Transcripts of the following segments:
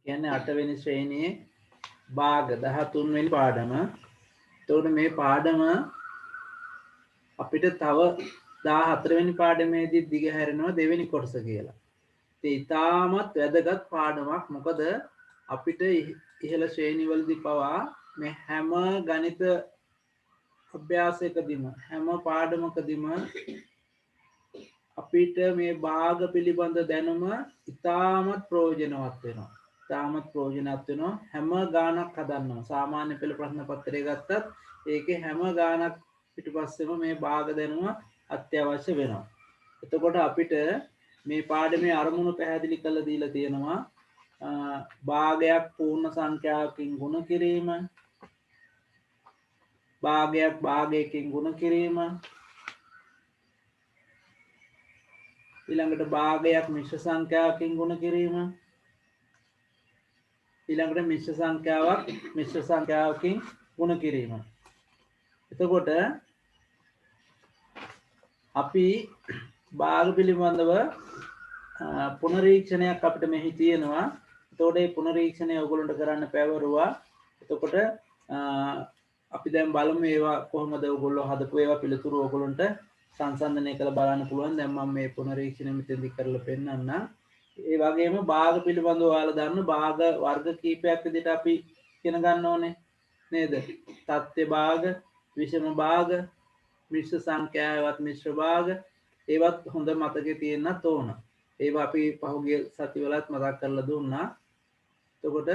කියන්නේ 8 වෙනි ශ්‍රේණියේ භාග 13 වෙනි පාඩම. එතකොට මේ පාඩම අපිට තව 14 වෙනි පාඩමේදී දිගහැරෙනවා දෙවෙනි කොටස කියලා. ඒ ඉතාමත් වැදගත් පාඩමක්. මොකද අපිට ඉහළ ශ්‍රේණිවලදී පවා මේ හැම ගණිත අභ්‍යාසයකදීම හැම පාඩමකදීම අපිට මේ භාග පිළිබඳ දැනුම ඉතාමත් ප්‍රයෝජනවත් වෙනවා. ඉතාමත් ප්‍රයෝජනවත් වෙනවා. හැම ගානක් හදන්නවා. සාමාන්‍ය පෙළ ප්‍රශ්න පත්‍රය ගත්තත් ඒකේ හැම ගානක් පිටුපස්සෙම මේ භාග දැනුම අත්‍යවශ්‍ය වෙනවා. එතකොට අපිට මේ පාඩමේ අරමුණු පැහැදිලි කරලා දීලා තියෙනවා. භාගයක් පූර්ණ සංඛ්‍යාවකින් ගුණ කිරීම, භාගයක් භාගයකින් ගුණ කිරීම, ඊළඟට භාගයක් මිශ්‍ර සංඛ්‍යාවකින් ගුණ කිරීම, ඊළඟට මිශ්‍ර සංඛ්‍යාවක් මිශ්‍ර සංඛ්‍යාවකින් ගුණ කිරීම. එතකොට අපි භාග පිළිබඳව පුනරීක්ෂණයක් අපිට මෙහි තියෙනවා. එතකොට මේ පුනරීක්ෂණය ඔයගොල්ලන්ට කරන්න පැවරුවා. එතකොට අපි දැන් බලමු ඒවා කොහොමද ඔයගොල්ලෝ හදපු ඒවා පිළිතුරු ඔයගොල්ලන්ට සංසන්දනය කරලා බලන්න පුළුවන්. දැන් මම මේ පුනරීක්ෂණය මෙතෙන්දි කරලා පෙන්නන්නම්. ඒ වගේම භාග පිළිබඳව ඔයාලා දන්න භාග වර්ග කීපයක් විදිහට අපි ඉගෙන ගන්න ඕනේ නේද? තත්ත්‍ය භාග, විෂම භාග, මිශ්‍ර සංඛ්‍යාවවත් මිශ්‍ර භාග, ඒවත් හොඳ මතකේ තියෙන්නත් ඕන. ඒවා අපි පහුගිය සතිවලත් මතක් කරලා දුන්නා. එතකොට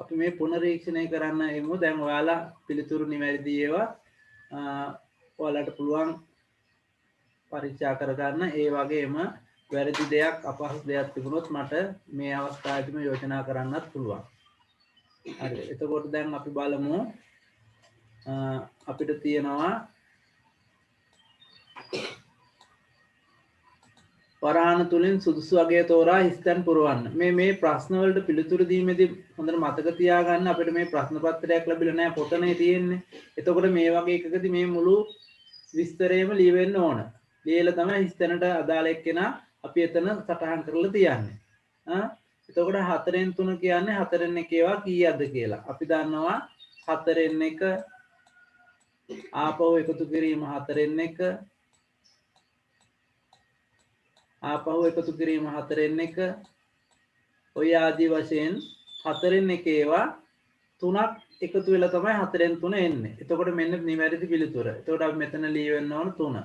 අපි මේ පුනරීක්ෂණය කරන්න එමු. දැන් ඔයාලා පිළිතුරු නිවැරදි ඒවා ඔයාලට පුළුවන් පරීක්ෂා කරගන්න. ඒ වගේම වැරදි දෙයක් අපහසු දෙයක් තිබුණොත් මට මේ අවස්ථාවේදීම යෝජනා කරන්නත් පුළුවන්. හරි. එතකොට දැන් අපි බලමු අපිට තියෙනවා වරහන් තුලින් සුදුසු වගේ තෝරා හිස්තැන් පුරවන්න. මේ ප්‍රශ්න වලට පිළිතුරු දීමේදී හොඳට මතක තියාගන්න අපිට මේ ප්‍රශ්න පත්‍රයක් ලැබිලා නැහැ, පොතනේ තියෙන්නේ. එතකොට මේ වගේ එකකදී මේ මුළු විස්තරයම ලියවෙන්න ඕන. ලියලා තමයි හිස්තැනට අදාළ එක්කෙනා අපි එතන සටහන් කරලා තියන්නේ. එතකොට 4න් 3 කියන්නේ 4න් 1 ඒවා කීයක්ද කියලා. අපි දන්නවා 4න් 1 ආපහු එකතු කිරීම 4න් 1 ආපහු එකතු කිරීම 4න් 1 ඔය ආදී වශයෙන් 4න් 1 ඒවා 3ක් එකතු වෙලා තමයි 4න් 3 එන්නේ. එතකොට මෙන්න නිවැරදි පිළිතුර. එතකොට අපි මෙතන ලියවෙන්න ඕන 3.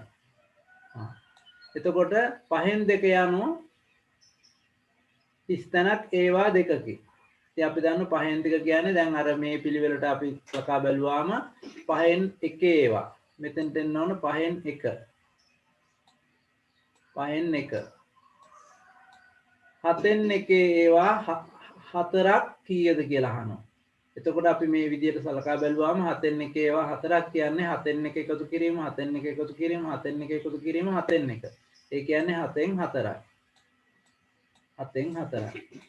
එතකොට 5න් 2 යනු ස්තනක් ඒවා දෙකකි. ඉතින් අපි දන්න 5න් 2 කියන්නේ දැන් අර මේ පිළිවෙලට අපි ලකා බැලුවාම 5න් 1 ඒවා. මෙතෙන්ට එන්න ඕන 5න් 1. 5න් 1. 7න් 1 ඒවා 4ක් කීයද කියලා අහනවා. එතකොට අපි මේ විදිහට සලකා බැලුවාම 7න් 1 ඒවා 4ක් කියන්නේ 7න් 1 එකතු කිරීම 7න් 1 එකතු කිරීම 7න් 1 එකතු කිරීම 7න් 1. ඒ කියන්නේ 7න් 4යි. 7න් 4යි.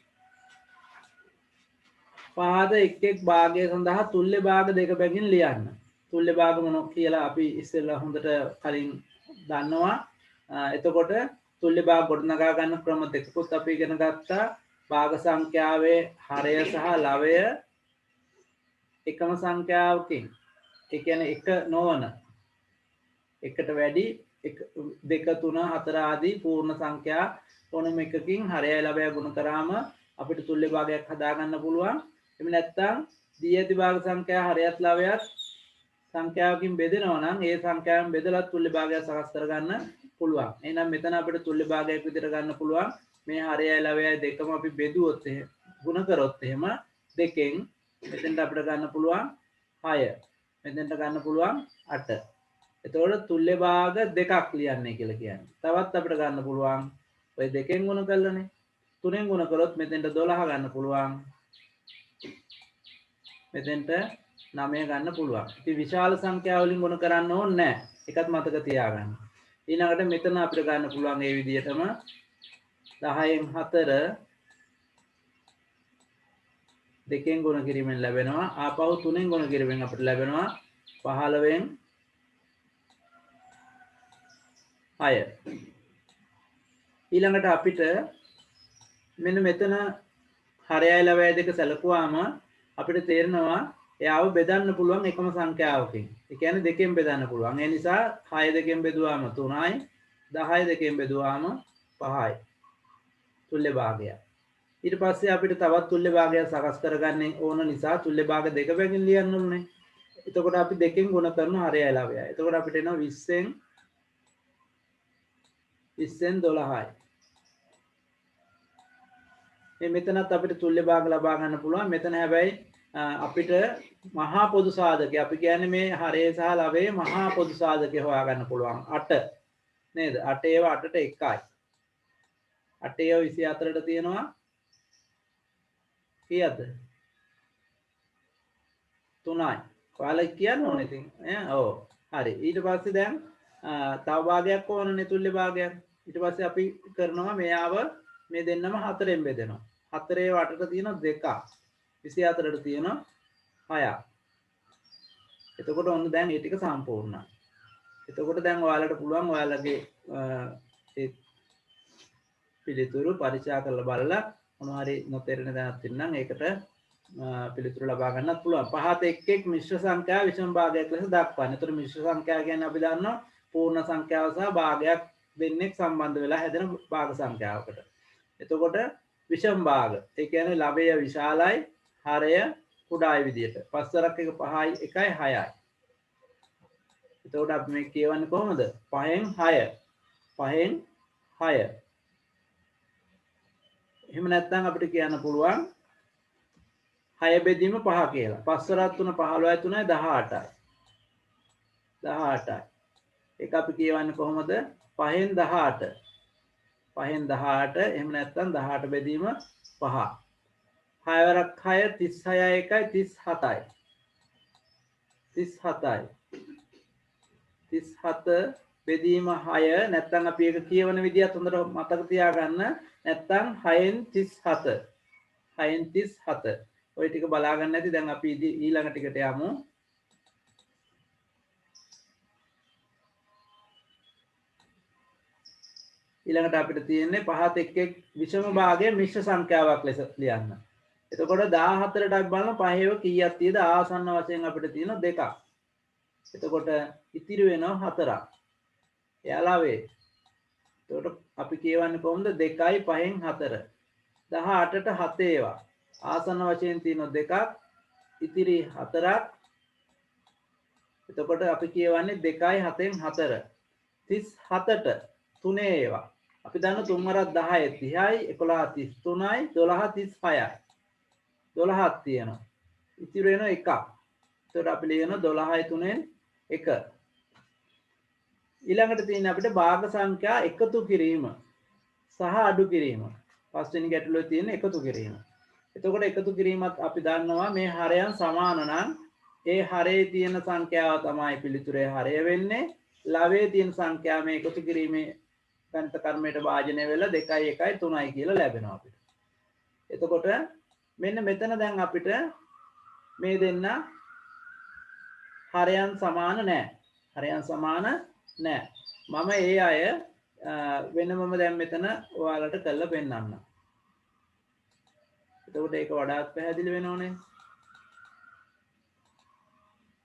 පාද 1 භාගය සඳහා තුල්්‍ය භාග දෙක බැගින් ලියන්න. තුල්්‍ය භාග මොනක් කියලා අපි ඉස්සෙල්ලා හොඳට කලින් දන්නවා. එතකොට තුල්්‍ය භාග ගොඩනගා ගන්න ක්‍රම දෙකකුත් අපි ඉගෙන ගත්තා. භාග සංඛ්‍යාවේ හරය සහ ලවය එකම සංඛ්‍යාවකින්, ඒ කියන්නේ එක නොවන එකට වැඩි 2 3 4 ආදී පූර්ණ සංඛ්‍යා ඕනම එකකින් හරයයි ලවයයි ගුණ කරාම අපිට තුල්්‍ය භාගයක් හදා ගන්න පුළුවන්. එහෙම නැත්නම් දී ඇති භාග සංඛ්‍යා හරයත් ලවයත් සංඛ්‍යාවකින් බෙදෙනවා නම් ඒ සංඛ්‍යාවෙන් බෙදලා තුල්්‍ය භාගයක් සකස් කරගන්න පුළුවන්. එහෙනම් මෙතන අපිට තුල්්‍ය භාගයක් විදිහට ගන්න පුළුවන්. මේ හරයයි ලවයයි දෙකම අපි බෙදුවොත් ගුණ කරොත් එහෙම දෙකෙන් මෙතෙන්ට අපිට ගන්න පුළුවන් 6. මෙතෙන්ට ගන්න පුළුවන් 8. එතකොට තුල්්‍ය භාග දෙකක් ලියන්නේ කියලා කියන්නේ. තවත් අපිට ගන්න පුළුවන් ඔය දෙකෙන් ගුණ කළානේ. 3ෙන් ගුණ කරොත් මෙතෙන්ට 12 ගන්න පුළුවන්. මෙතෙන්ට 9 ගන්න පුළුවන්. ඉතින් විශාල සංඛ්‍යා වලින් ගුණ කරන්න ඕනේ නැහැ. ඒකත් මතක තියාගන්න. ඊළඟට මෙතන අපිට ගන්න පුළුවන් මේ විදිහටම 10න් 4 දෙකෙන් ගුණ කිරීමෙන් ලැබෙනවා. ආපහු 3ෙන් ගුණ කිරීමෙන් අපිට ලැබෙනවා 15න් 6. ඊළඟට අපිට මෙන්න මෙතන හරයයි ලවයයි දෙක සැලකුවාම අපිට තේරෙනවා එයාව බෙදන්න පුළුවන් එකම සංඛ්‍යාවකින්. ඒ කියන්නේ දෙකෙන් බෙදන්න පුළුවන්. ඒ නිසා 6 දෙකෙන් බෙදුවාම 3යි, 10 දෙකෙන් බෙදුවාම 5යි. තුල්්‍ය භාගය. ඊට පස්සේ අපිට තවත් තුල්්‍ය භාගයක් සකස් කරගන්න ඕන නිසා තුල්්‍ය භාග දෙක බැගින් ලියන්න ඕනේ. එතකොට අපි දෙකෙන් ගුණ කරන හරයයි ලවයයි. එතකොට අපිට එනවා 20න් 12යි. මෙතනත් අපිට තුල්්‍ය භාග ලබා ගන්න පුළුවන්. මෙතන හැබැයි අපිට මහා පොදු සාධකය අපි කියන්නේ මේ හරය සහ ලවයේ මහා පොදු සාධකය හොයාගන්න පුළුවන් 8 නේද? 8 ඒවා 8ට 1යි. 8 ඒවා 24ට තියෙනවා කීයද? 3යි. ඔයාලා කියන්න ඕනේ ඉතින්. ඔව්. හරි. ඊට පස්සේ දැන් තව භාගයක් ඕනනේ තුල්්‍ය භාගයක්. ඊට පස්සේ අපි කරනවා මෙයාව මේ දෙන්නම 4ෙන් බෙදෙනවා. 4 ඒවා 8ට තියෙනවා 2ක්. 24ට තියෙනවා 6ක්. එතකොට ඔන්න දැන් මේ ටික සම්පූර්ණයි. එතකොට දැන් ඔයාලට පුළුවන් ඔයාලගේ ඒ පිළිතුරු පරීක්ෂා කරලා බලලා මොනවා හරි නොතේරෙන දැනක් තියෙනම් ඒකට පිළිතුරු ලබා ගන්නත් පුළුවන්. පහත එක් එක් මිශ්‍ර සංඛ්‍යා විෂම භාගයක් ලෙස දක්වන්න. එතකොට මිශ්‍ර සංඛ්‍යා කියන්නේ අපි දන්නවා පූර්ණ සංඛ්‍යාව සහ භාගයක් දෙන්නෙක් සම්බන්ධ වෙලා හැදෙන භාග සංඛ්‍යාවකට. එතකොට විෂම භාග. ඒ කියන්නේ ලවය විශාලයි, හරය කුඩායි විදියට. පස්වරක් එක 5යි, 1යි, 6යි. එතකොට අපි මේ කියවන්නේ කොහොමද? 5න් 6. 5න් 6. එහෙම නැත්නම් අපිට කියන්න පුළුවන් 6 බෙදීම 5 කියලා. 5 වරක් 3 15යි 3යි 18යි. 18යි. ඒක අපි කියවන්නේ කොහොමද? 5න් 18. 5න් 18. එහෙම නැත්නම් 18 බෙදීම 5. 6 වරක් 6 36යි 1යි 37යි. 37යි. 37 බෙදීම 6 නැත්නම් අපි ඒක කියවන විදිහත් හොඳට මතක තියාගන්න. නැත්නම් 6න් 37. 6න් 37. ඔය ටික බලා ගන්න ඇති. දැන් අපි ඊළඟ ටිකට යමු. ඊළඟට අපිට තියෙන්නේ පහත එක් එක් විෂම භාගයේ මිශ්‍ර සංඛ්‍යාවක් ලෙස ලියන්න. එතකොට 14ට අපි බලන පහේව කීයක් තියෙද? ආසන්න වශයෙන් අපිට තියෙන 2ක්. එතකොට ඉතිරි වෙනවා 4ක්. එයාලා වේ. එතකොට අපි කියවන්නේ කොහොමද? 2යි 5න් 4. 18ට 7 ඒවා. ආසන්න වශයෙන් තියෙන 2ක්, ඉතිරි 4ක්. එතකොට අපි කියවන්නේ 2යි 7න් 4. 37ට 3 ඒවා. අපි දන්න 3 වරක් 10 30යි, 11 33යි, 12 36යි. 12ක් තියෙනවා. ඉතිරි වෙන 1ක්. එතකොට අපි ලියන 12යි 3න් 1. ඊළඟට තියෙන අපිට භාග සංඛ්‍යා එකතු කිරීම සහ අඩු කිරීම. පස්වෙනි ගැටලුවේ තියෙන එකතු කිරීම. එතකොට එකතු කිරීමත් අපි දන්නවා මේ හරයන් සමාන නම් ඒ හරයේ තියෙන සංඛ්‍යාව තමයි පිළිතුරේ හරය වෙන්නේ. ලවයේ තියෙන සංඛ්‍යාව මේ එකතු කිරීමේ ගණිත කර්මයට භාජනය වෙලා 2යි 1යි 3යි කියලා ලැබෙනවා අපිට. එතකොට මෙන්න මෙතන දැන් අපිට මේ දෙන්න හරයන් සමාන නැහැ. හරයන් සමාන නැහැ. මම ඒ අය වෙනමම දැන් මෙතන ඔයාලට කරලා පෙන්නන්නම්. එතකොට ඒක වඩාත් පැහැදිලි වෙනවනේ.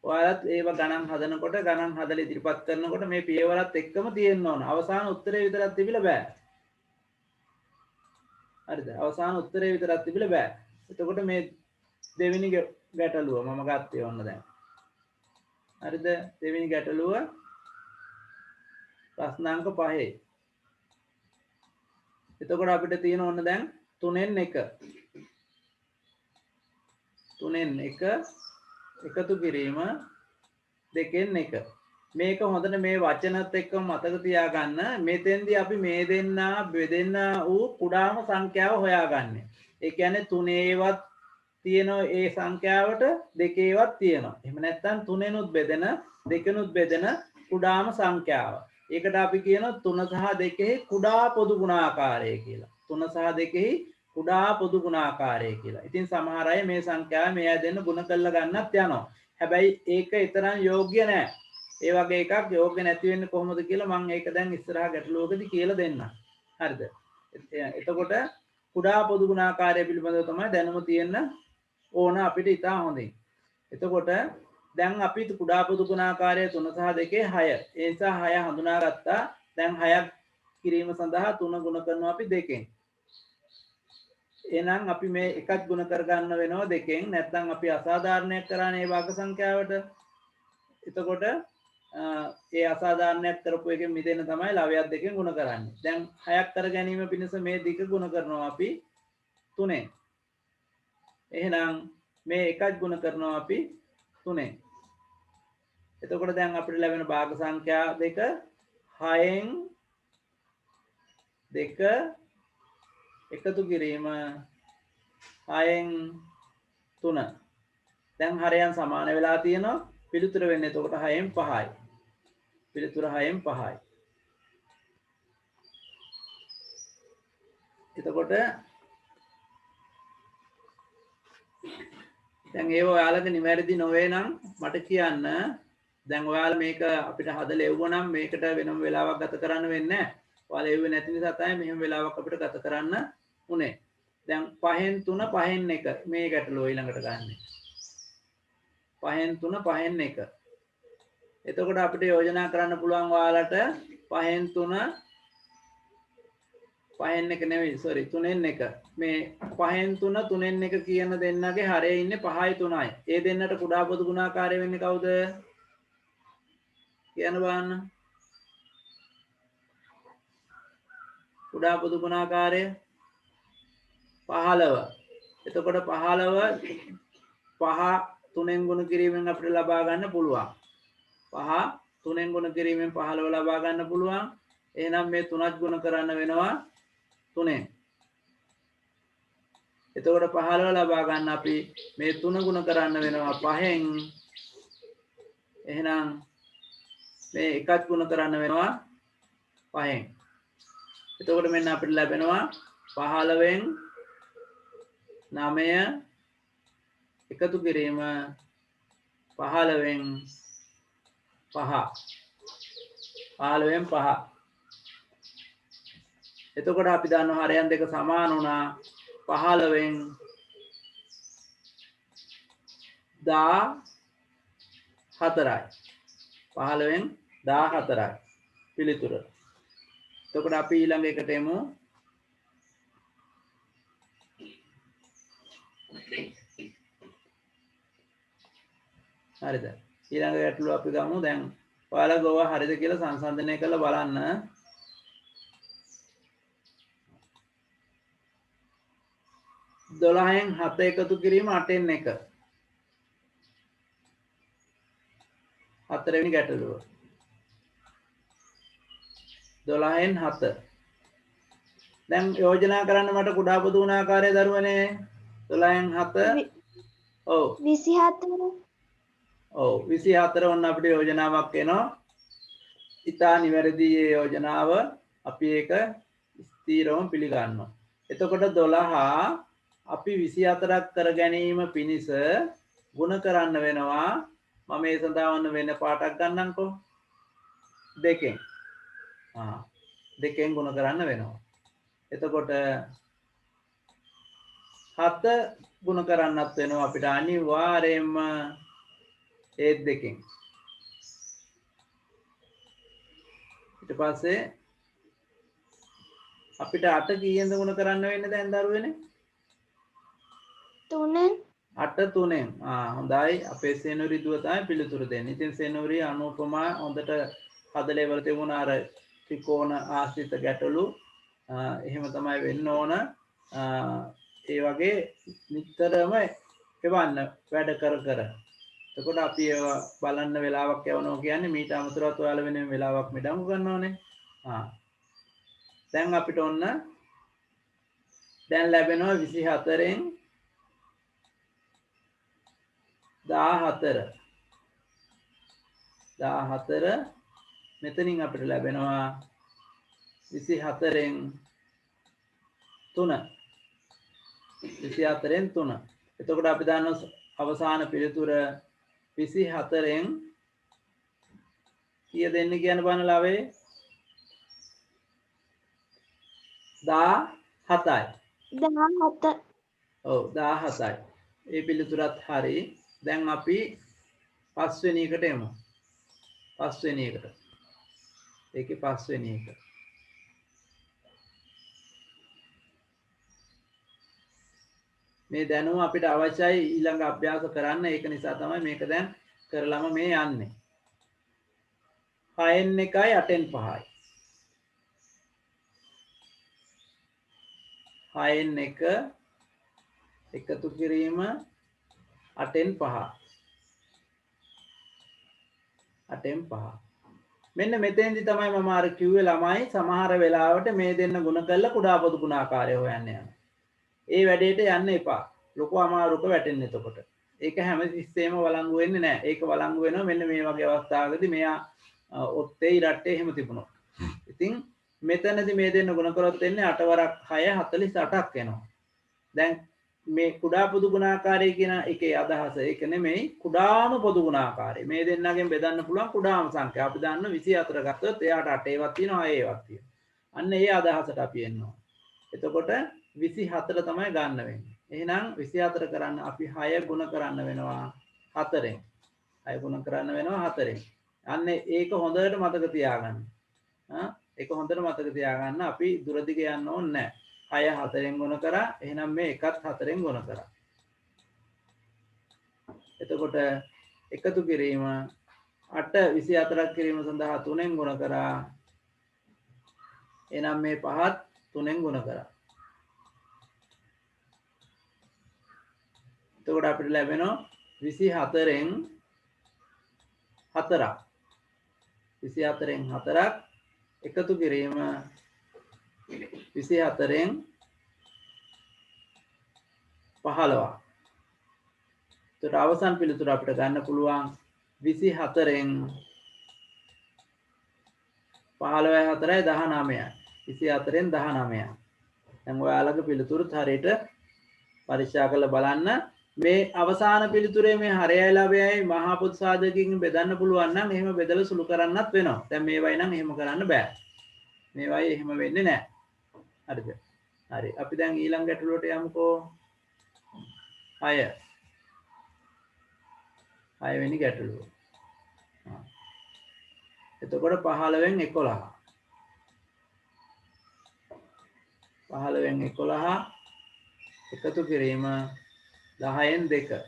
ඔයාලත් ඒව ගණන් හදනකොට ගණන් හදලා ඉදිරිපත් කරනකොට මේ පියවරත් එක්කම තියෙන්න ඕන. අවසාන උත්තරේ විතරක් තිබිලා බෑ. හරිද? අවසාන උත්තරේ විතරක් තිබිලා බෑ. එතකොට මේ දෙවෙනි ගැටලුව මම ගත්තේ ඔන්න දැන්. හරිද? දෙවෙනි ගැටලුව ප්‍රශ්නාංක 5. එතකොට අපිට තියෙන ඕන දැන් 3න් 1. 3න් 1 එකතු කිරීම 2න් 1. මේක හොඳට මේ වචනත් එක්ක මතක තියාගන්න. මෙතෙන්දී අපි මේ දෙන්නා බෙදෙන්න වූ කුඩාම සංඛ්‍යාව හොයාගන්නේ. ඒ කියන්නේ 3ඒවත් තියෙනවා ඒ සංඛ්‍යාවට 2ඒවත් තියෙනවා. එහෙම නැත්නම් 3ෙනුත් බෙදෙන 2ෙනුත් බෙදෙන කුඩාම සංඛ්‍යාව. ඒකට අපි කියනවා 3 සහ 2 කුඩා පොදු ගුණාකාරය කියලා. 3 සහ 2 කුඩා පොදු ගුණාකාරය කියලා. ඉතින් සමහර අය මේ සංඛ්‍යාව මේ අය දෙන්න ගුණ කරලා ගන්නත් යනවා. හැබැයි ඒක ඊතරම් යෝග්‍ය නෑ. ඒ වගේ එකක් යෝග්‍ය නැති වෙන්නේ කොහොමද කියලා මම ඒක දැන් ඉස්සරහා ගැටලුවකදී කියලා දෙන්නම්. හරිද? එතකොට කුඩා පොදු ගුණාකාරය පිළිබඳව තමයි දැනුම තියෙන්න ඕන අපිට ඉතා හොඳින්. එතකොට දැන් අපි කුඩා පොදු ගුණාකාරය 3 සහ 2 6. ඒ නිසා 6 හඳුනාගත්තා. දැන් 6ක් කිරීම සඳහා 3 ගුණ කරනවා අපි 2කින්. එහෙනම් අපි මේ එකක් ගුණ කරගන්න වෙනවා 2කින්. නැත්නම් අපි අසාධාරණයක් කරානේ මේ වර්ග සංඛ්‍යාවට. එතකොට ඒ අසාධාරණයක් කරපු එකෙන් මිදෙන්න තමයි ලවයක් 2කින් ගුණ කරන්නේ. දැන් 6ක් කර ගැනීම පිණිස මේ දෙක ගුණ කරනවා අපි 3ෙන්. එහෙනම් මේ එකක් ගුණ කරනවා අපි 3ෙන්. එතකොට දැන් අපිට ලැබෙන භාග සංඛ්‍යා දෙක 6න් 2 එකතු කිරීම 6න් 3. දැන් හරයන් සමාන වෙලා තියෙනවා. පිළිතුර වෙන්නේ එතකොට 6න් 5යි. පිළිතුර 6න් 5යි. එතකොට දැන් ඒව ඔයාලගේ නිවැරදි නොවේ නම් මට කියන්න. දැන් ඔයාලා මේක අපිට හදලා එවුවනම් මේකට වෙනම වෙලාවක් ගත කරන්න වෙන්නේ නැහැ. ඔයාලා එව්වේ නැති නිසා තමයි මෙහෙම වෙලාවක් අපිට ගත කරන්න උනේ. දැන් 5න් 3 5න් 1 මේ ගැටලුව ඊළඟට ගන්න. 5න් 3 5න් 1. එතකොට අපිට යෝජනා කරන්න පුළුවන් ඔයාලට 5න් 3 5න් 1 නෙවෙයි sorry 3න් 1. මේ 5න් 3 3න් 1 කියන දෙන්නගේ හරයේ ඉන්නේ 5යි 3යි. ඒ දෙන්නට කුඩා පොදු ගුණාකාරය වෙන්නේ කවුද? කියන්න බලන්න. කුඩා පොදු ගුණාකාරය 15. එතකොට 15 5 3ෙන් ගුණ කිරීමෙන් අපිට ලබා ගන්න පුළුවන්. 5 3ෙන් ගුණ කිරීමෙන් 15 ලබා ගන්න පුළුවන්. එහෙනම් මේ 3ත් ගුණ කරන්න වෙනවා 3ෙන්. එතකොට 15 ලබා ගන්න අපි මේ 3 ගුණ කරන්න වෙනවා 5ෙන්. එහෙනම් මේ එකත් ගුණ කරන්න වෙනවා 5ෙන්. එතකොට මෙන්න අපිට ලැබෙනවා 15න් 9 එකතු කිරීම 15න් 5. 15න් 5. එතකොට අපි දන්නවා හරයන් දෙක සමාන වුණා. 15න් 14යි. 15න් 14යි පිළිතුර. එතකොට අපි ඊළඟ එකට එමු. හරිද? ඊළඟ ගැටලුව අපි ගමු. දැන් ඔයාලා ගෝවා හරිද කියලා සංසන්දනය කරලා බලන්න. 12න් 7 එකතු කිරීම 8න් 1. හතරවෙනි ගැටලුව. 12න් 7. දැන් යෝජනා කරන්න මට කුඩා පොදු ගුණාකාරය දරුවනේ. 12න් 7. ඔව් 24. ඔව් 24 ඔන්න අපිට යෝජනාවක් එනවා. ඉතා නිවැරදි යෝජනාව. අපි ඒක ස්ථීරවම පිළිගන්නවා. එතකොට 12 අපි 24ක් කර ගැනීම පිණිස ගුණ කරන්න වෙනවා. මම ඒ සඳහා වන්න වෙන පාටක් ගන්නම්කෝ. 2කින්. 2කින් ගුණ කරන්න වෙනවා. එතකොට 7 ගුණ කරන්නත් වෙනවා අපිට අනිවාර්යයෙන්ම ඒත් 2කින්. ඊට පස්සේ අපිට 8 කීයෙන්ද ගුණ කරන්න වෙන්නේ දැන් දරුවනේ? 3ෙන්. 8 3ෙන්. හොඳයි. අපේ සේනුරි දුව තමයි පිළිතුරු දෙන්නේ. ඉතින් සේනුරි අනුපමා හොඳට හදලා ඉවර තිබුණා අර ත්‍රිකෝණ ආශ්‍රිත ගැටලු. එහෙම තමයි වෙන්න ඕන. ඒ වගේ නිතරම එවන්න වැඩ කර කර. එතකොට අපි ඒවා බලන්න වෙලාවක් යවනවා කියන්නේ මීට අමතරව ඔයාලා වෙන වෙලාවක් මිඩංගු ගන්නවනේ. දැන් අපිට ඔන්න දැන් ලැබෙනවා 24න් 14. 14 මෙතනින් අපිට ලැබෙනවා 24න් 3. 24න් 3. එතකොට අපි දන්නවා අවසාන පිළිතුර 24න් කීය දෙන්නේ කියන බලන්න ලාවේ 17යි. 17. ඔව් 17යි. ඒ පිළිතුරත් හරි. දැන් අපි පස්වෙනි එකට එමු. පස්වෙනි එකට. ඒකේ පස්වෙනි එක. මේ දැනුම අපිට අවශ්‍යයි ඊළඟ අභ්‍යාස කරන්න. ඒක නිසා තමයි මේක දැන් කරලම මේ යන්නේ. 6න් 1යි 8න් 5යි. 6න් 1 එකතු කිරීම 8න් 5. 8න් 5. මෙන්න මෙතෙන්දි තමයි මම අර කිව්වේ ළමයි සමහර වෙලාවට මේ දෙන්න ගුණ කරලා කුඩා පොදු ගුණාකාරය හොයන්න යනවා. ඒ වැඩේට යන්න එපා. ලොකු අමාරුක වැටෙන්නේ එතකොට. ඒක හැම තිස්සෙම වළංගු වෙන්නේ නැහැ. ඒක වළංගු වෙනවා මෙන්න මේ වගේ අවස්ථාවකදී මෙයා ඔත්තේ ඉරට්ටේ එහෙම තිබුණා. ඉතින් මෙතනදී මේ දෙන්න ගුණ කරොත් එන්නේ 8 වරක් 6 48ක් එනවා. දැන් මේ කුඩා පොදු ගුණාකාරය කියන එකේ අදහස ඒක නෙමෙයි කුඩාම පොදු ගුණාකාරය. මේ දෙන්නගෙන් බෙදන්න පුළුවන් කුඩාම සංඛ්‍යාව. අපි දන්න 24 ගත්තොත් එයාට 8 ඒවත් තියෙනවා 6 ඒවත් තියෙනවා. අන්න ඒ අදහසට අපි එනවා. එතකොට 24 තමයි ගන්න වෙන්නේ. එහෙනම් 24 කරන්න අපි 6 ගුණ කරන්න වෙනවා 4ෙන්. 6 ගුණ කරන්න වෙනවා 4ෙන්. අන්න ඒක හොඳට මතක තියාගන්න. ඒක හොඳට මතක තියාගන්න. අපි දුර දිග යන්න ඕනේ නැහැ. 6 4ෙන් ගුණ කරා. එහෙනම් මේ එකත් 4ෙන් ගුණ කරා. එතකොට එකතු කිරීම 8 24ක් කිරීම සඳහා 3ෙන් ගුණ කරා. එහෙනම් මේ පහත් 3ෙන් ගුණ කරා. එතකොට අපිට ලැබෙනවා 24න් 4ක්. 24න් 4ක් එකතු කිරීම 24න් 15ක්. එතකොට අවසන් පිළිතුර අපිට ගන්න පුළුවන් 24න් 15යි 4යි 19යි. 24න් 19යි. දැන් ඔයාලගේ පිළිතුරුත් හරියට පරීක්ෂා කරලා බලන්න. මේ අවසාන පිළිතුරේ මේ හරයයි ළවයයි මහා පොදු සාධකකින් බෙදන්න පුළුවන් නම් එහෙම බෙදලා සුළු කරන්නත් වෙනවා. දැන් මේවයි නම් එහෙම කරන්න බෑ. මේවයි එහෙම වෙන්නේ නැහැ. හරිද? හරි. අපි දැන් ඊළඟ ගැටලුවට යමුකෝ. 6 වෙනි ගැටලුව. එතකොට 15න් 11. 15න් 11 එකතු කිරීම 10න් 2.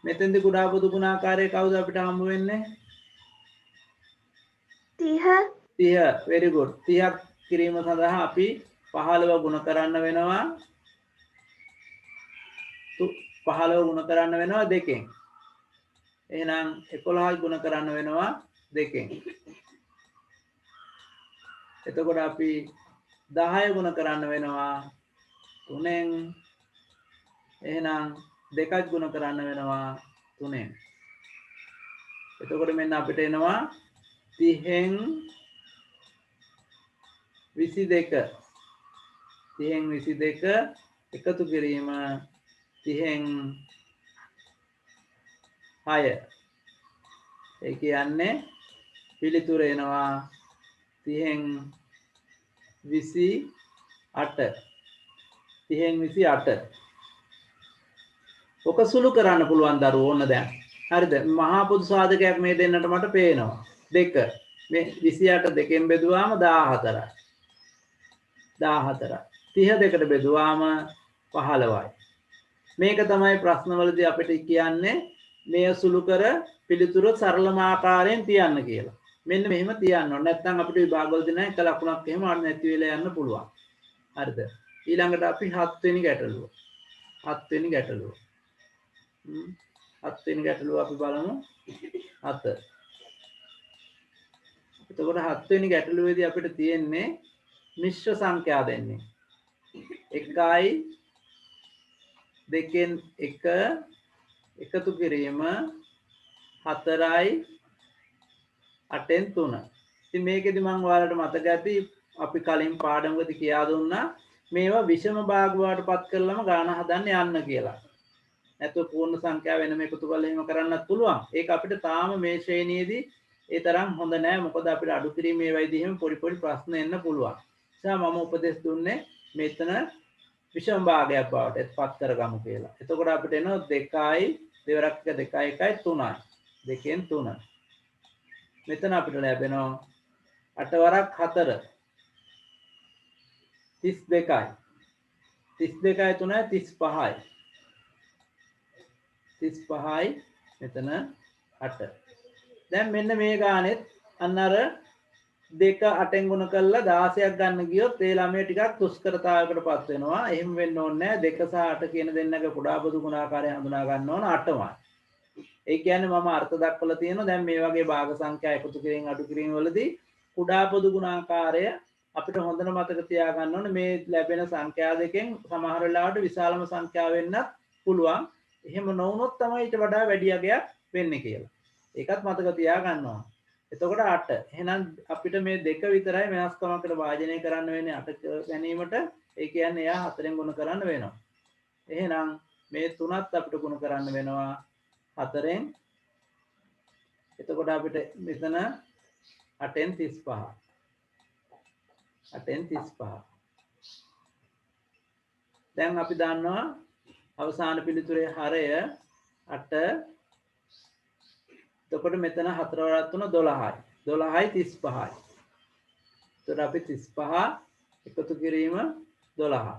මෙතෙන්දී කුඩා පොදු ගුණාකාරය කවුද අපිට හම්බ වෙන්නේ? 30. 30. very good. 30ක් කිරීම සඳහා අපි 15 ගුණ කරන්න වෙනවා. 15 ගුණ කරන්න වෙනවා 2කින්. එහෙනම් 11 ගුණ කරන්න වෙනවා 2කින්. එතකොට අපි 10 ගුණ කරන්න වෙනවා 3ෙන්. එහෙනම් 2ක් ගුණ කරන්න වෙනවා 3ෙන්. එතකොට මෙන්න අපිට එනවා 30න් 22. 30න් 22 එකතු කිරීම 30න් 6. ඒ කියන්නේ පිළිතුර එනවා 30න් 28. 30න් 28. ඔක සුළු කරන්න පුළුවන් දරුවෝ ඕන දැන්. හරිද? මහා පොදු සාධකයක් මේ දෙන්නට මට පේනවා. 2. මේ 28 2ෙන් බෙදුවාම 14යි. 14යි. 32ට බෙදුවාම 15යි. මේක තමයි ප්‍රශ්නවලදී අපිට කියන්නේ මේ සුළු කර පිළිතුරු සරලම ආකාරයෙන් තියන්න කියලා. මෙන්න මෙහෙම තියන්න ඕනේ. නැත්නම් අපිට විභාගවලදී නම් එක ලකුණක් එහෙම නැති වෙලා යන්න පුළුවන්. හරිද? ඊළඟට අපි 7 වෙනි ගැටලුව. 7 වෙනි ගැටලුව. 7 වෙනි ගැටලුව අපි බලමු. 7. එතකොට 7 වෙනි ගැටලුවේදී අපිට තියෙන්නේ මිශ්‍ර සංඛ්‍යා දෙන්නේ. 1යි 2න් 1 එකතු කිරීම 4යි 8න් 3. ඉතින් මේකෙදි මම ඔයාලට මතක ඇති අපි කලින් පාඩමකදී කියා දුන්නා මේවා විෂම භාග වලටපත් කරලම ගාන හදන්න යන්න කියලා. නැත්නම් පූර්ණ සංඛ්‍යා වෙනම එකතු කරලා එහෙම කරන්නත් පුළුවන්. ඒක අපිට තාම මේ ශ්‍රේණියේදී ඒ තරම් හොඳ නෑ. මොකද අපිට අඩු කිරීම මේ වයිදී එහෙම පොඩි පොඩි ප්‍රශ්න එන්න පුළුවන්. මම උපදෙස් දුන්නේ මෙතන විෂම භාගයක් බවට පත් කරගමු කියලා. එතකොට අපිට එනවා 2යි දෙවරක් 1 2යි 1යි 3යි. 2න් 3. මෙතන අපිට ලැබෙනවා 8 වරක් 4 32යි. 32යි 3යි 35යි. 35යි මෙතන 8. දැන් මෙන්න මේ ගානෙත් අන්න අර 2 8ෙන් ගුණ කරලා 16ක් ගන්න ගියොත් ඒ ළමයා ටිකක් දුෂ්කරතාවයකටපත් වෙනවා. එහෙම වෙන්න ඕනේ නැහැ. 2 සහ 8 කියන දෙන්නගේ කුඩා පොදු ගුණාකාරය හඳුනා ගන්න ඕන 8මයි. ඒ කියන්නේ මම අර්ථ දක්වලා තියෙනවා දැන් මේ වගේ භාග සංඛ්‍යා එකතු කිරීම අඩු කිරීම වලදී කුඩා පොදු ගුණාකාරය අපිට හොඳට මතක තියාගන්න ඕනේ. මේ ලැබෙන සංඛ්‍යා දෙකෙන් සමහර වෙලාවට විශාලම සංඛ්‍යාව වෙන්නත් පුළුවන්. එහෙම නොවුනොත් තමයි ඊට වඩා වැඩි අගයක් වෙන්නේ කියලා. ඒකත් මතක තියාගන්නවා. එතකොට 8. එහෙනම් අපිට මේ දෙක විතරයි වෙනස්කමකට වාජනය කරන්න වෙන්නේ 8 ගැනීමට. ඒ කියන්නේ එයා 4ෙන් ගුණ කරන්න වෙනවා. එහෙනම් මේ 3ත් අපිට ගුණ කරන්න වෙනවා 4ෙන්. එතකොට අපිට මෙතන 8ෙන් 35. 8ෙන් 35. දැන් අපි දන්නවා අවසාන පිළිතුරේ හරය 8. එතකොට මෙතන 4 වරක් 3 12යි. 12යි 35යි. එතකොට අපි 35 එකතු කිරීම 12.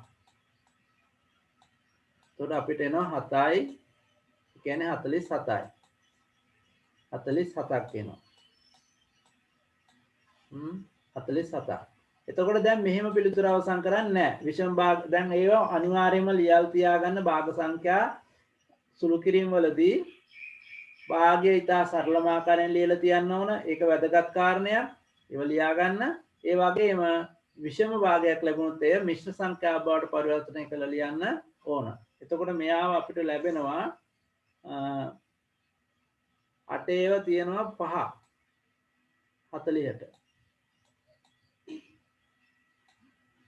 එතකොට අපිට එනවා 7යි. ඒ කියන්නේ 47යි. 47ක් එනවා. 47ක්. එතකොට දැන් මෙහෙම පිළිතුර අවසන් කරන්නේ නැහැ. විෂම භාග දැන් ඒවා අනිවාර්යයෙන්ම ලියල් තියාගන්න භාග සංඛ්‍යා සුළු කිරීම වලදී භාගය ඉතා සරලම ආකාරයෙන් ලියලා තියන්න ඕන. ඒක වැදගත් කාරණයක්. ඒව ලියා ගන්න. ඒ වගේම විෂම භාගයක් ලැබුණොත් එය මිශ්‍ර සංඛ්‍යා බවට පරිවර්තනය කරලා ලියන්න ඕන. එතකොට මෙයාව අපිට ලැබෙනවා 8 ඒවා තියෙනවා 5 40ට.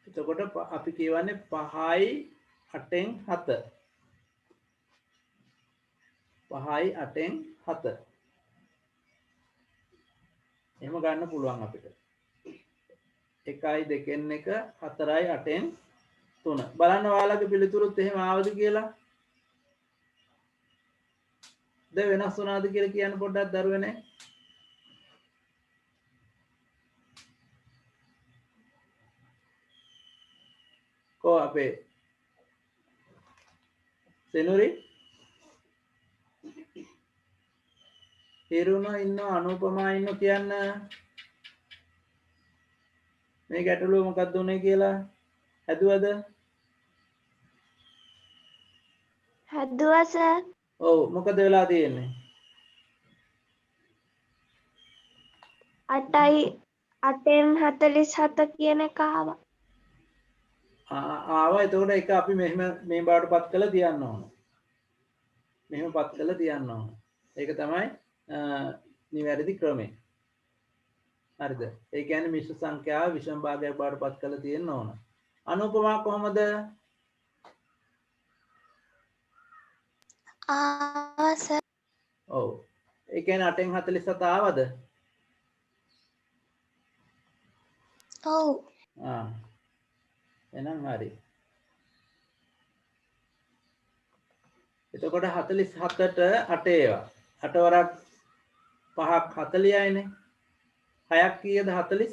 එතකොට අපි කියවන්නේ 5යි 8ෙන් 7. 5යි 8ෙන් 7. එහෙම ගන්න පුළුවන් අපිට. 1යි 2ෙන් 1 4යි 8ෙන් 3. බලන්න ඔයාලගේ පිළිතුරුත් එහෙම ආවද කියලා. වෙනස් වුණාද කියලා කියන්න පොඩ්ඩක් දරුවනේ. කො අපේ සෙනුරි හිරුණ ඉන්න අනුපමා ඉන්න කියන්න මේ ගැටලුව මොකක්ද උනේ කියලා හැදුවද? හැදුවා සර්. ඔව් මොකද වෙලා තියෙන්නේ? 8යි 8ෙන් 47 කියන එක ආවා. ආවා. එතකොට ඒක අපි මෙහෙම මේ බාට පත් කරලා තියන්න ඕන. මෙහෙම පත් කරලා තියන්න ඕන. ඒක තමයි නිවැරදි ක්‍රමය. හරිද? ඒ කියන්නේ මිශ්‍ර සංඛ්‍යාව විෂම භාගයක් බවට පත් කරලා තියෙන්න ඕන. අනුපමා කොහමද? ආවා සර්. ඔව්. ඒ කියන්නේ 8ෙන් 47 ආවද? ඔව්. එහෙනම් හරි. එතකොට 47ට 8 ඒවා. 8 වරක් 5ක් 40යිනේ. 6ක් කීයද 48යි.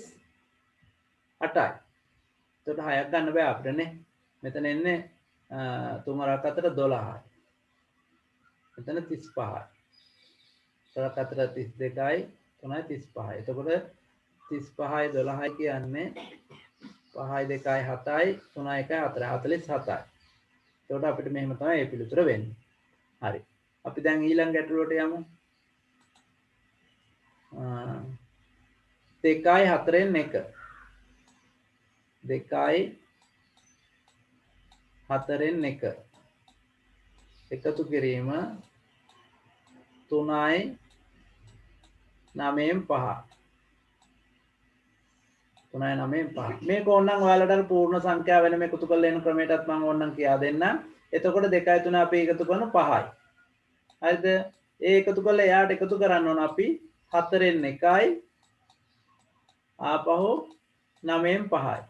එතකොට 6ක් ගන්න බෑ අපිට නේ. මෙතන එන්නේ 3 වරක් 4 12යි. මෙතන 35යි. 3 4 32යි 3යි 35යි. එතකොට 35යි 12යි කියන්නේ 5යි 2යි 7යි 3යි 1යි 4යි 47යි. එතකොට අපිට මෙහෙම තමයි මේ පිළිතුර වෙන්නේ. හරි. අපි දැන් ඊළඟ ගැටලුවට යමු. 2යි 4ෙන් 1. 2යි 4ෙන් 1. එකතු කිරීම 3යි 9ෙන් 5. 3යි 9ෙන් 5. මේක ඕනනම් ඔයාලට අර පූර්ණ සංඛ්‍යාව වෙනම එකතු කරලා එන ක්‍රමයටත් මම ඕනනම් කියා දෙන්නම්. එතකොට 2යි 3යි අපි එකතු කරන 5යි. හරිද? ඒ එකතු කරලා එයාට එකතු කරන්න ඕන අපි 4ෙන් 1යි ආපහු 9ෙන් 5යි.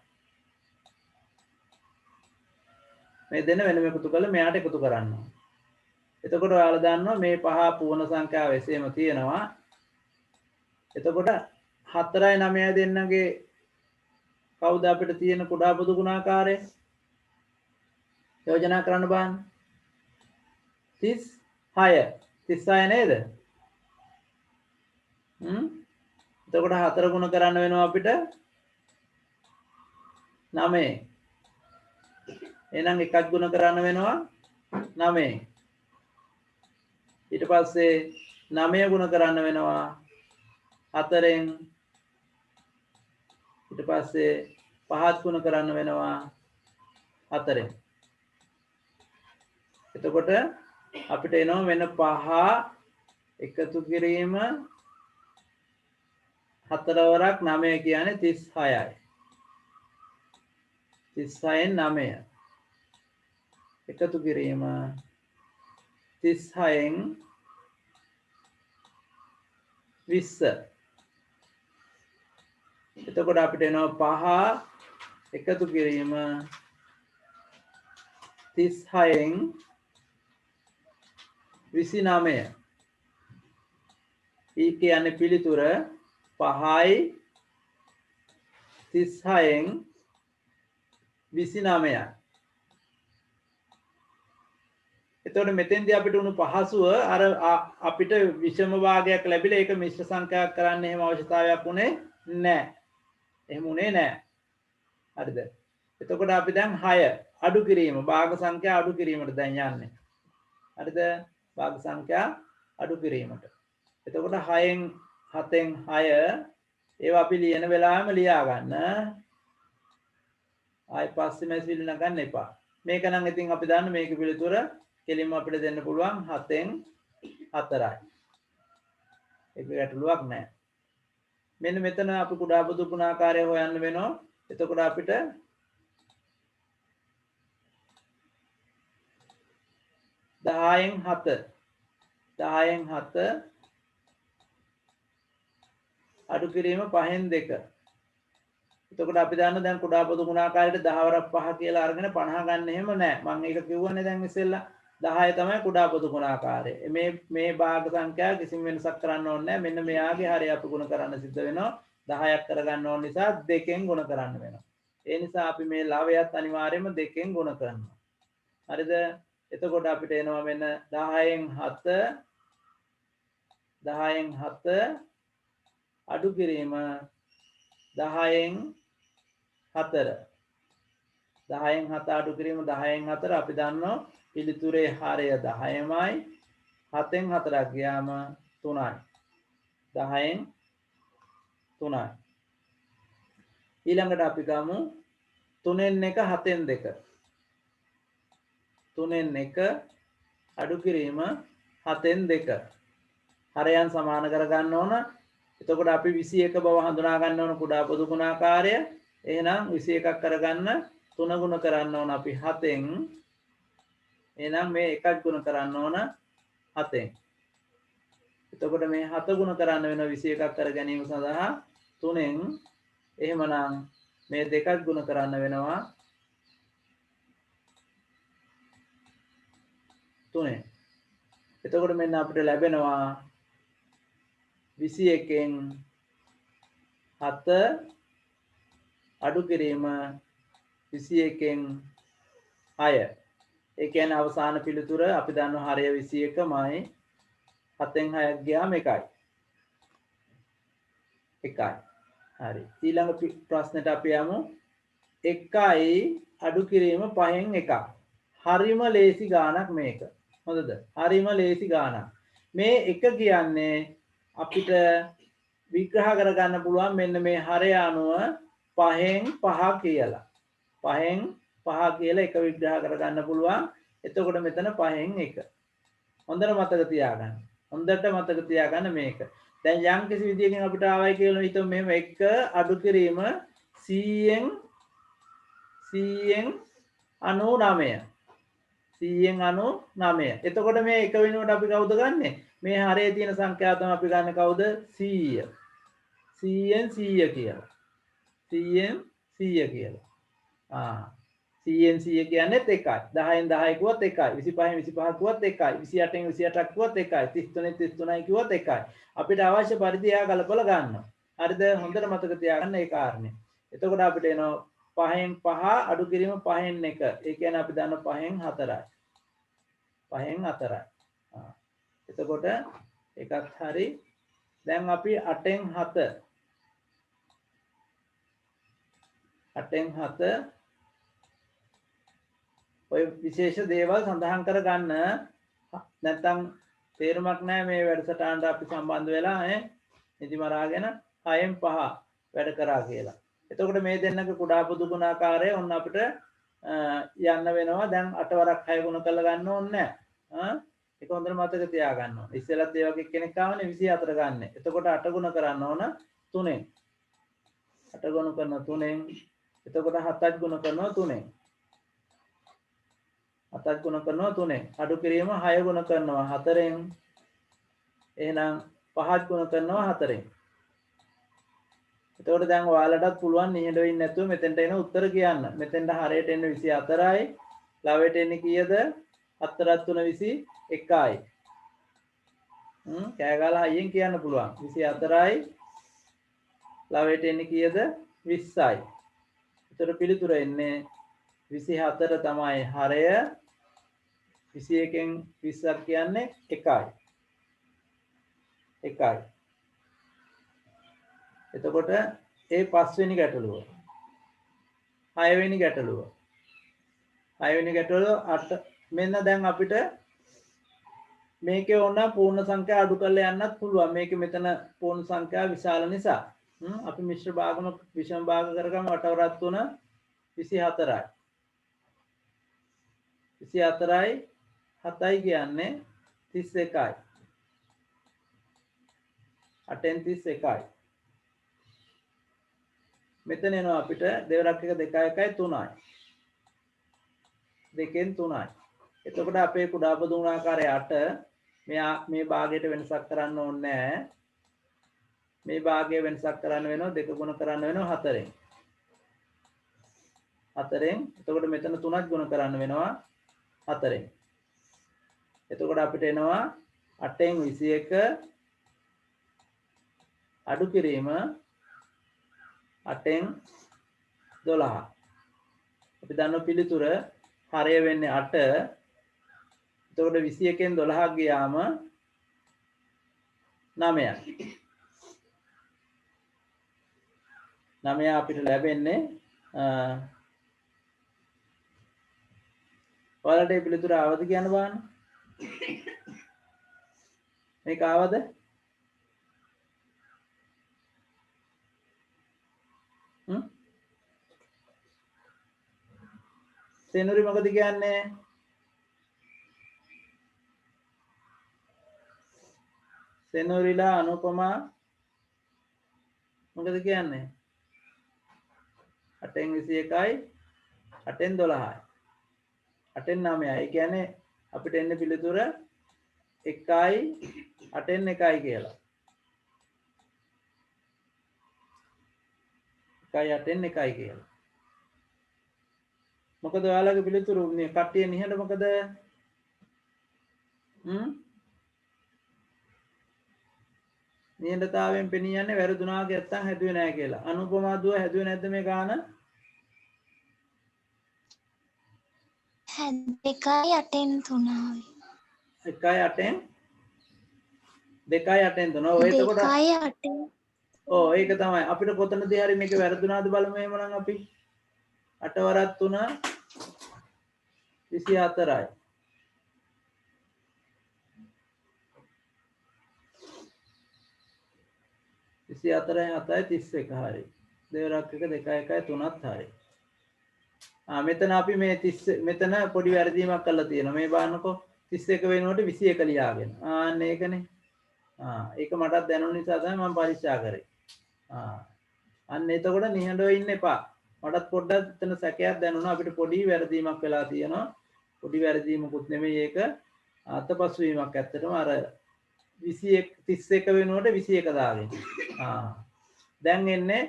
මේ දෙන්න වෙනම එකතු කරලා මෙයාට එකතු කරන්න ඕන. එතකොට ඔයාලා දන්නවා මේ පහ පූර්ණ සංඛ්‍යාව එසේම තියෙනවා. එතකොට 4යි 9යි දෙන්නගේ කවුද අපිට තියෙන කුඩා පොදු ගුණාකාරය? යෝජනා කරන්න බලන්න. 36 නේද? එතකොට 4 ගුණ කරන්න වෙනවා අපිට 9. එහෙනම් 1ක් ගුණ කරන්න වෙනවා 9. ඊට පස්සේ 9 ගුණ කරන්න වෙනවා 4ෙන්. ඊට පස්සේ 5ක් ගුණ කරන්න වෙනවා 4ෙන්. එතකොට අපිට එනවා වෙන 5 එකතු කිරීම 4 වරක් 9 කියන්නේ 36යි. 36න් 9 එකතු කිරීම 36න් 20. එතකොට අපිට එනවා 5 එකතු කිරීම 36න් 29. ඒ කියන්නේ පිළිතුර 5යි 36න් 29යි. එතකොට මෙතෙන්දී අපිට උණු පහසුව අර අපිට විෂම භාගයක් ලැබිලා ඒක මිශ්‍ර සංඛ්‍යාවක් කරන්න එහෙම අවශ්‍යතාවයක් උනේ නැහැ. එහෙම උනේ නැහැ. හරිද? එතකොට අපි දැන් 6 අඩු කිරීම භාග සංඛ්‍යා අඩු කිරීමට දැන් යන්නේ. හරිද? භාග සංඛ්‍යා අඩු කිරීමට. එතකොට 6න් 7න් 6 ඒවා අපි ලියන වෙලාවෙම ලියා ගන්න. ආයි පස්සේ මැසිවිලි නගන්න එපා. මේක නම් ඉතින් අපි දන්න මේක පිළිතුර කෙලින්ම අපිට දෙන්න පුළුවන් 7න් 4යි. ඒක ගැටලුවක් නැහැ. මෙන්න මෙතන අපි කුඩා පොදු ගුණාකාරය හොයන්න වෙනවා. එතකොට අපිට 10න් 7 අඩු කිරීම 5න් 2. එතකොට අපි දන්න දැන් කුඩා පොදු ගුණාකාරයට 10 වරක් 5 කියලා අරගෙන 50 ගන්න එහෙම නැහැ. මම ඒක කිව්වනේ දැන් ඉස්සෙල්ලා 10 තමයි කුඩා පොදු ගුණාකාරය. මේ භාග සංඛ්‍යාව කිසිම වෙනසක් කරන්න ඕනේ නැහැ. මෙන්න මෙයාගේ හරිය අපි ගුණ කරන්න සිද්ධ වෙනවා. 10ක් කරගන්න ඕන නිසා 2ෙන් ගුණ කරන්න වෙනවා. ඒ නිසා අපි මේ ලවයත් අනිවාර්යයෙන්ම 2ෙන් ගුණ කරනවා. හරිද? එතකොට අපිට එනවා වෙන 10න් 7 අඩු කිරීම 10න් 4. 10න් 7 අඩු කිරීම 10න් 4 අපි දන්නවා පිළිතුරේ හරය 10මයි. 7න් 4ක් ගියාම 3යි. 10න් 3යි. ඊළඟට අපි ගමු 3න් 1 7න් 2. 3න් 1 අඩු කිරීම 7න් 2. හරයන් සමාන කරගන්න ඕන. එතකොට අපි 21 බව හඳුනා ගන්න ඕන කුඩා පොදු ගුණාකාරය. එහෙනම් 21ක් කරගන්න 3 ගුණ කරන්න ඕන අපි 7ෙන්. එහෙනම් මේ 1ක් ගුණ කරන්න ඕන 7ෙන්. එතකොට මේ 7 ගුණ කරන්න වෙන 21ක් කර ගැනීම සඳහා 3ෙන්. එහෙමනම් මේ 2ක් ගුණ කරන්න වෙනවා 3ෙන්. එතකොට මෙන්න අපිට ලැබෙනවා 21න් 7 අඩු කිරීම 21න් 6. ඒ කියන්නේ අවසාන පිළිතුර අපි දන්නවා හරය 21මයි. 7න් 6ක් ගියාම 1යි. 1යි. හරි. ඊළඟ ප්‍රශ්නෙට අපි යමු. 1යි අඩු කිරීම 5න් 1ක්. හරිම ලේසි ගානක් මේක. හොඳද? හරිම ලේසි ගානක්. මේ 1 කියන්නේ අපිට විග්‍රහ කරගන්න පුළුවන් මෙන්න මේ හරය අනුව 5න් 5 කියලා. 5න් 5 කියලා එක විග්‍රහ කරගන්න පුළුවන්. එතකොට මෙතන 5න් 1. හොඳට මතක තියාගන්න. හොඳට මතක තියාගන්න මේක. දැන් යම් කිසි විදියකින් අපිට ආවයි කියලා හිතමු මෙහෙම 1 අඩු කිරීම 100න් 99. 199. එතකොට මේ එක වෙනුවට අපි කවුද ගන්නෙ? මේ හරේ තියෙන සංඛ්‍යාව තමයි අපි ගන්න කවුද? 100. 100න් 100 කියලා. 100න් 100 කියලා. 100න් 100 කියන්නේත් එකයි. 10න් 10 කිව්වොත් එකයි. 25න් 25 කිව්වොත් එකයි. 28න් 28ක් කිව්වොත් එකයි. 33න් 33යි කිව්වොත් එකයි. අපිට අවශ්‍ය පරිදි එයා ගලපලා ගන්නවා. හරිද? හොඳට මතක තියාගන්න ඒ කාරණේ. එතකොට අපිට එනවා 5න් 5 අඩු කිරීම 5න් 1. ඒ කියන්නේ අපි දන්න 5න් 4යි. 5න් 4යි. එතකොට එකත් හරි. දැන් අපි 8න් 7 8න් 7 ඔය විශේෂ දේවල් සඳහන් කරගන්න. නැත්නම් තේරුමක් නැහැ මේ වැඩසටහනට අපි සම්බන්ධ වෙලා නිදි මරාගෙන 6න් 5 වැඩ කරා කියලා. එතකොට මේ දෙන්නක කුඩා පොදු ගුණාකාරය ඔන්න අපිට යන්න වෙනවා. දැන් 8 වරක් 6 ගුණ කරලා ගන්න ඕනේ නැහැ. ඒක හොඳට මතක තියාගන්න ඕනේ. ඉස්සෙල්ලත් ඒ වගේ කෙනෙක් ආවනේ 24 ගන්න. එතකොට 8 ගුණ කරන්න ඕන 3ෙන්. 8 ගුණ කරන 3ෙන්. එතකොට 7ක් ගුණ කරනවා 3ෙන්. 7ක් ගුණ කරනවා 3ෙන්. අඩු කිරීම 6 ගුණ කරනවා 4ෙන්. එහෙනම් 5ක් ගුණ කරනවා 4ෙන්. එතකොට දැන් ඔයාලටත් පුළුවන් නිහඬ වෙන්නේ නැතුව මෙතෙන්ට එන උත්තර කියන්න. මෙතෙන්ට හරියට එන්නේ 24යි. ළවෙට එන්නේ කීයද? 4ක් 3 21යි. කෑ ගාලා හයියෙන් කියන්න පුළුවන්. 24යි. ළවෙට එන්නේ කීයද? 20යි. ඒතර පිළිතුර එන්නේ 24 තමයි හරය. 21න් 20ක් කියන්නේ 1යි. 1යි. එතකොට ඒ 5 වෙනි ගැටලුව. 6 වෙනි ගැටලුව. 6 වෙනි ගැටලුව 8 මෙන්න දැන් අපිට මේකේ ඕන පූර්ණ සංඛ්‍යා අඩු කරලා යන්නත් පුළුවන්. මේකේ මෙතන පූර්ණ සංඛ්‍යා විශාල නිසා. අපි මිශ්‍ර භාගම විෂම භාග කරගමු 8 වරක් 3 24යි. 24යි 7යි කියන්නේ 31යි. 8න් 31යි. මෙතන එනවා අපිට දෙවරක් 1 2 1යි 3යි. 2න් 3යි. එතකොට අපේ කුඩා පොදු ගුණාකාරය 8 මේ භාගයට වෙනසක් කරන්න ඕනේ නැහැ. මේ භාගය වෙනසක් කරන්න වෙනවා 2 ගුණ කරන්න වෙනවා 4ෙන්. 4ෙන්. එතකොට මෙතන 3ක් ගුණ කරන්න වෙනවා 4ෙන්. එතකොට අපිට එනවා 8න් 21 අඩු කිරීම 8න් 12. අපි දන්න පිළිතුර හරය වෙන්නේ 8. එතකොට 21න් 12ක් ගියාම 9යි. 9 අපිට ලැබෙන්නේ ඔයාලට මේ පිළිතුර ආවද කියන්න බලන්න. මේක ආවද? සෙනුරි මොකද කියන්නේ? සෙනුරිලා අනුපමා මොකද කියන්නේ? 8න් 21යි 8න් 12යි 8න් 9යි. ඒ කියන්නේ අපිට එන්නේ පිළිතුර 1යි 8න් 1යි කියලා. 1යි 8න් 1යි කියලා. මොකද ඔයාලගේ පිළිතුරු මේ කට්ටිය නිහඬ මොකද? නිහඬතාවයෙන් පෙනී යන්නේ වැරදුනා නැත්තම් හැදුවේ නැහැ කියලා. අනුපමා දුව හැදුවේ නැද්ද මේ ගාන? 2යි 8න් 3යි. 1යි 8න් 2යි 8න් 3. ඔය එතකොට 2යි 8න්. ඔව් ඒක තමයි. අපිට කොතනදී හරි මේක වැරදුනාද බලමු එහෙමනම් අපි. 8 වරක් 3 24යි. 24යි 7යි 31 හරි. දෙවරක් 1 2 1යි 3ත් හරි. මෙතන අපි මේ 30 මෙතන පොඩි වැරදීමක් කරලා තියෙනවා. මේ බලන්නකෝ 31 වෙනුවට 21 ලියාගෙන. අන්න ඒකනේ. ඒක මටත් දැනුන නිසා තමයි මම පරීක්ෂා කරේ. අන්න එතකොට නිහඬව ඉන්න එපා. මටත් පොඩ්ඩක් එතන සැකයක් දැනුණා. අපිට පොඩි වැරදීමක් වෙලා තියෙනවා. පොඩි වැරදීමකුත් නෙමෙයි ඒක. අතපසු වීමක් ඇත්තටම අර 31 වෙනුවට 21 දාගෙන. දැන් එන්නේ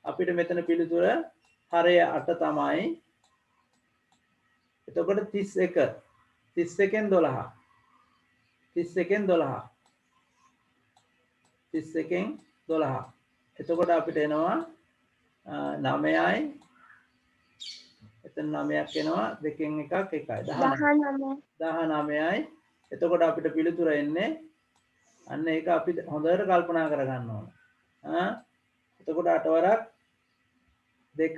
අපිට මෙතන පිළිතුර හරය 8 තමයි. එතකොට 31න් 12 31න් 12 31න් 12 එතකොට අපිට එනවා 9යි එතන 9ක් එනවා දෙකෙන් එකක් 1යි 19යි එතකොට අපිට පිළිතුර එන්නේ අන්න ඒක අපි හොඳට කල්පනා කරගන්න ඕන එතකොට 8 වරක් 2යි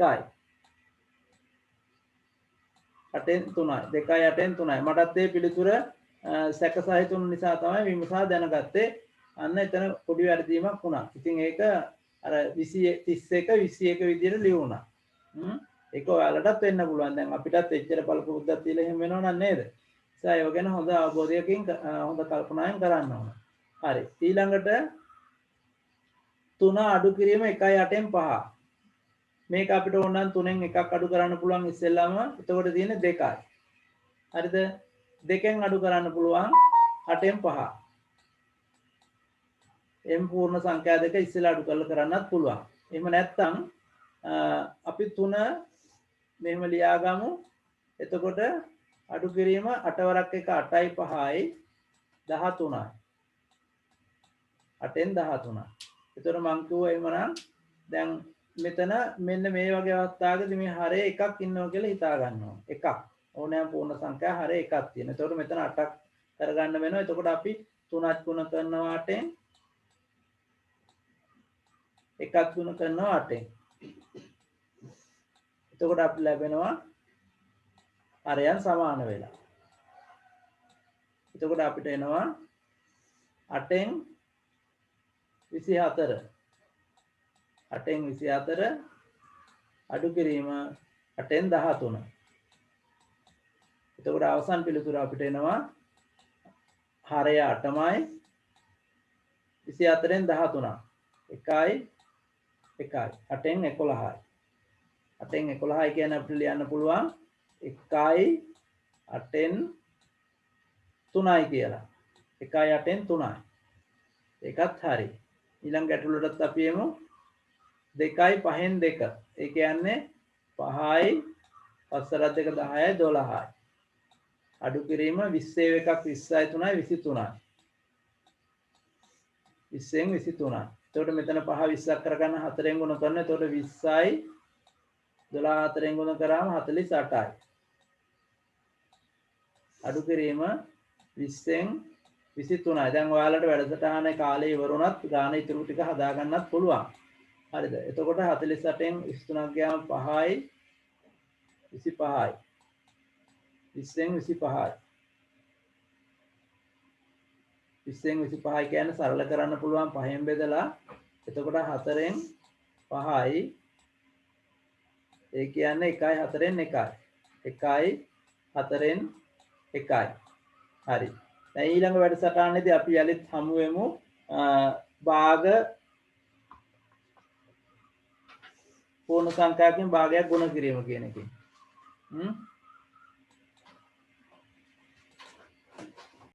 8න් 3යි 2යි 8න් 3යි මටත් ඒ පිළිතුර සැක සහිතුන නිසා තමයි විමසා දැනගත්තේ අන්න එතන පොඩි වැරදීමක් වුණා. ඉතින් ඒක අර 31 21 විදියට ලියුණා. ඒක ඔයාලටත් වෙන්න පුළුවන්. දැන් අපිටත් එච්චර බලපොද්දක් තියලා එහෙම වෙනව නේද? නිසා ඒව ගැන හොඳ අවබෝධයකින් හොඳ කල්පනාවෙන් කරන්න ඕන. හරි. ඊළඟට 3 අඩු කිරීම 1යි 8න් 5. මේක අපිට ඕන නම් 3න් එකක් අඩු කරන්න පුළුවන් ඉස්සෙල්ලාම. එතකොට තියෙන්නේ 2යි. හරිද? 2න් අඩු කරන්න පුළුවන් 8න් 5. m පූර්ණ සංඛ්‍යා දෙක ඉස්සෙල්ලා අඩු කරලා කරන්නත් පුළුවන්. එහෙම නැත්නම් අපි 3 මෙහෙම ලියාගමු. එතකොට අඩු කිරීම 8 වරක් 1 8යි 5යි 13යි. 8න් 13යි. එතකොට මං කිව්වා එහෙමනම් දැන් මෙතන මෙන්න මේ වගේ අවස්ථාවකදී මේ හරේ එකක් ඉන්නවා කියලා හිතා ගන්න ඕන. එකක්. ඕනෑම පූර්ණ සංඛ්‍යා හරේ එකක් තියෙනවා. එතකොට මෙතන 8ක් කරගන්න වෙනවා. එතකොට අපි 3ක් ගුණ කරනවා 8ෙන්. එකක් ගුණ කරනවා 8ෙන්. එතකොට අපිට ලැබෙනවා හරයන් සමාන වෙලා. එතකොට අපිට එනවා 8ෙන් 24 8ෙන් 24 අඩු කිරීම 8ෙන් 13. එතකොට අවසන් පිළිතුර අපිට එනවා හරය 8මයි 24ෙන් 13. 1යි 8ෙන් 11යි. 8ෙන් 11යි කියන්නේ අපිට ලියන්න පුළුවන් 1යි 8ෙන් 3යි කියලා. 1යි 8ෙන් 3යි. ඒකත් හරි. ඊළඟ ගැටලුවටත් අපි එමු 2යි 5න් 2. ඒ කියන්නේ 5යි 5 2 10යි 12යි. අඩු කිරීම 20 එකක් 20යි 3යි 23යි. 20න් 23යි. එතකොට මෙතන 5 20ක් කරගන්න 4ෙන් ගුණ කරන. එතකොට 20යි 12 4ෙන් ගුණ කරාම 48යි. අඩු කිරීම 20න් 23යි. දැන් ඔයාලට වැඩසටහනේ කාලේ ඉවර වුණත් ගාන ඉතුරු ටික හදා ගන්නත් පුළුවන්. හරිද? එතකොට 48න් 23ක් ගියාම 5යි 25යි. 20න් 25යි. 20න් 25යි කියන්නේ සරල කරන්න පුළුවන් 5න් බෙදලා. එතකොට 4ෙන් 5යි. ඒ කියන්නේ 1යි 4ෙන් 1යි. 1යි 4ෙන් 1යි. හරි. දැන් ඊළඟ වැඩසටහනේදී අපි යලිත් හමු වෙමු භාග පූර්ණ සංඛ්‍යාවකින් භාගයක් ගුණ කිරීම කියන එකෙන්.